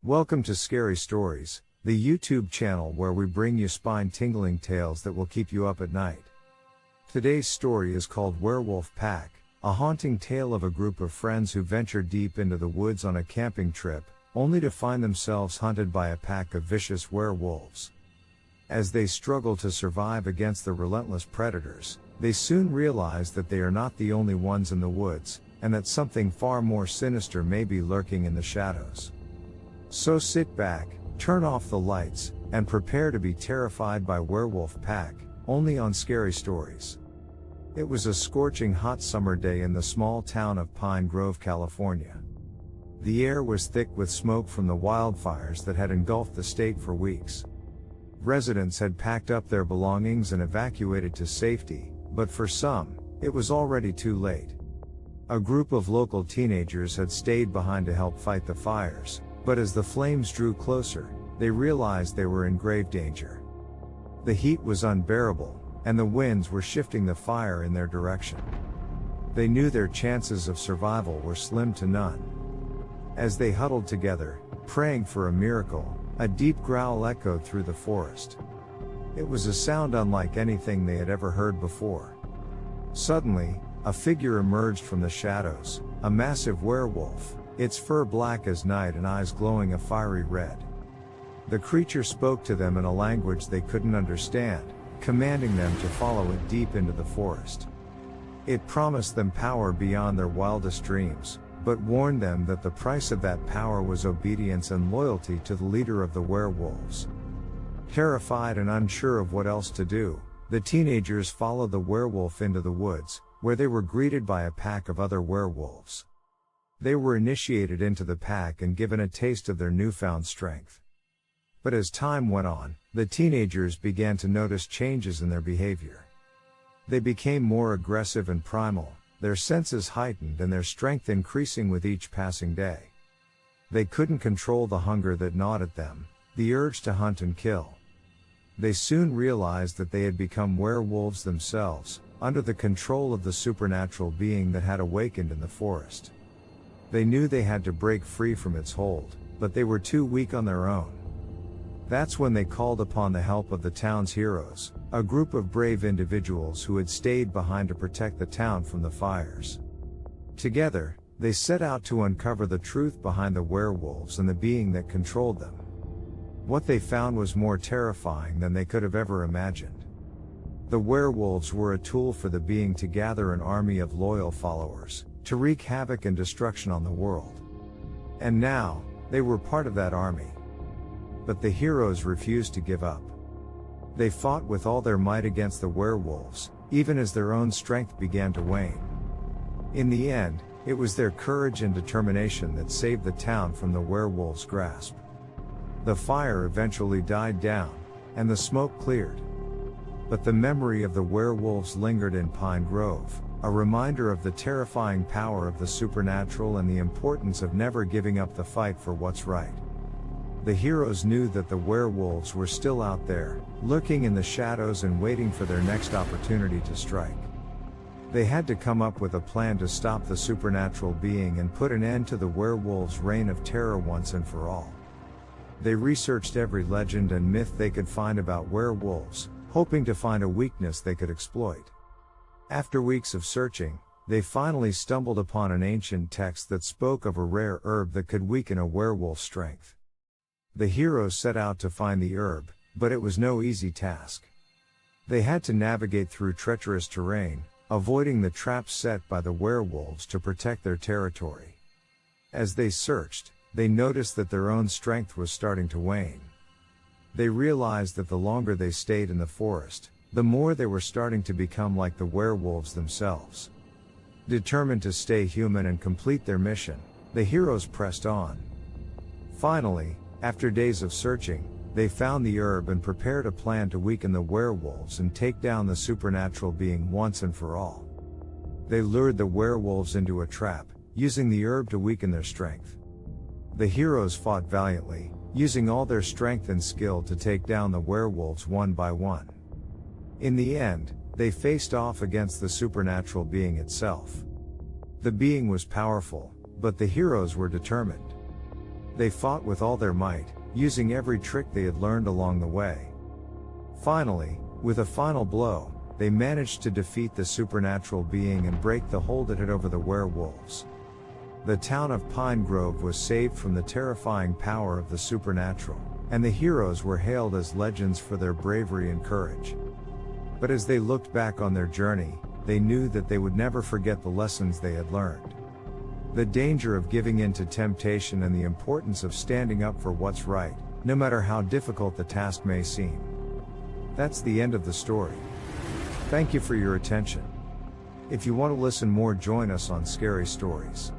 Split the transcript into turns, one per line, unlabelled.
Welcome to Scary Stories, the YouTube channel where we bring you spine-tingling tales that will keep you up at night. Today's story is called Werewolf Pack, a haunting tale of a group of friends who venture deep into the woods on a camping trip, only to find themselves hunted by a pack of vicious werewolves. As they struggle to survive against the relentless predators, they soon realize that they are not the only ones in the woods, and that something far more sinister may be lurking in the shadows. So sit back, turn off the lights, and prepare to be terrified by Werewolf Pack, only on Scary Stories. It was a scorching hot summer day in the small town of Pine Grove, California. The air was thick with smoke from the wildfires that had engulfed the state for weeks. Residents had packed up their belongings and evacuated to safety, but for some, it was already too late. A group of local teenagers had stayed behind to help fight the fires, but as the flames drew closer, they realized they were in grave danger. The heat was unbearable, and the winds were shifting the fire in their direction. They knew their chances of survival were slim to none. As they huddled together, praying for a miracle, a deep growl echoed through the forest. It was a sound unlike anything they had ever heard before. Suddenly, a figure emerged from the shadows, a massive werewolf, its fur black as night and eyes glowing a fiery red. The creature spoke to them in a language they couldn't understand, commanding them to follow it deep into the forest. It promised them power beyond their wildest dreams, but warned them that the price of that power was obedience and loyalty to the leader of the werewolves. Terrified and unsure of what else to do, the teenagers followed the werewolf into the woods, where they were greeted by a pack of other werewolves. They were initiated into the pack and given a taste of their newfound strength. But as time went on, the teenagers began to notice changes in their behavior. They became more aggressive and primal, their senses heightened and their strength increasing with each passing day. They couldn't control the hunger that gnawed at them, the urge to hunt and kill. They soon realized that they had become werewolves themselves, under the control of the supernatural being that had awakened in the forest. They knew they had to break free from its hold, but they were too weak on their own. That's when they called upon the help of the town's heroes, a group of brave individuals who had stayed behind to protect the town from the fires. Together, they set out to uncover the truth behind the werewolves and the being that controlled them. What they found was more terrifying than they could have ever imagined. The werewolves were a tool for the being to gather an army of loyal followers, to wreak havoc and destruction on the world. And now, they were part of that army. But the heroes refused to give up. They fought with all their might against the werewolves, even as their own strength began to wane. In the end, it was their courage and determination that saved the town from the werewolves' grasp. The fire eventually died down, and the smoke cleared. But the memory of the werewolves lingered in Pine Grove, a reminder of the terrifying power of the supernatural and the importance of never giving up the fight for what's right. The heroes knew that the werewolves were still out there, lurking in the shadows and waiting for their next opportunity to strike. They had to come up with a plan to stop the supernatural being and put an end to the werewolves' reign of terror once and for all. They researched every legend and myth they could find about werewolves, hoping to find a weakness they could exploit. After weeks of searching, they finally stumbled upon an ancient text that spoke of a rare herb that could weaken a werewolf's strength. The heroes set out to find the herb, but it was no easy task. They had to navigate through treacherous terrain, avoiding the traps set by the werewolves to protect their territory. As they searched, they noticed that their own strength was starting to wane. They realized that the longer they stayed in the forest, the more they were starting to become like the werewolves themselves. Determined to stay human and complete their mission, the heroes pressed on. Finally, after days of searching, they found the herb and prepared a plan to weaken the werewolves and take down the supernatural being once and for all. They lured the werewolves into a trap, using the herb to weaken their strength. The heroes fought valiantly, using all their strength and skill to take down the werewolves one by one. In the end, they faced off against the supernatural being itself. The being was powerful, but the heroes were determined. They fought with all their might, using every trick they had learned along the way. Finally, with a final blow, they managed to defeat the supernatural being and break the hold it had over the werewolves. The town of Pine Grove was saved from the terrifying power of the supernatural, and the heroes were hailed as legends for their bravery and courage. But as they looked back on their journey, they knew that they would never forget the lessons they had learned. The danger of giving in to temptation and the importance of standing up for what's right, no matter how difficult the task may seem. That's the end of the story. Thank you for your attention. If you want to listen more, join us on Scary Stories.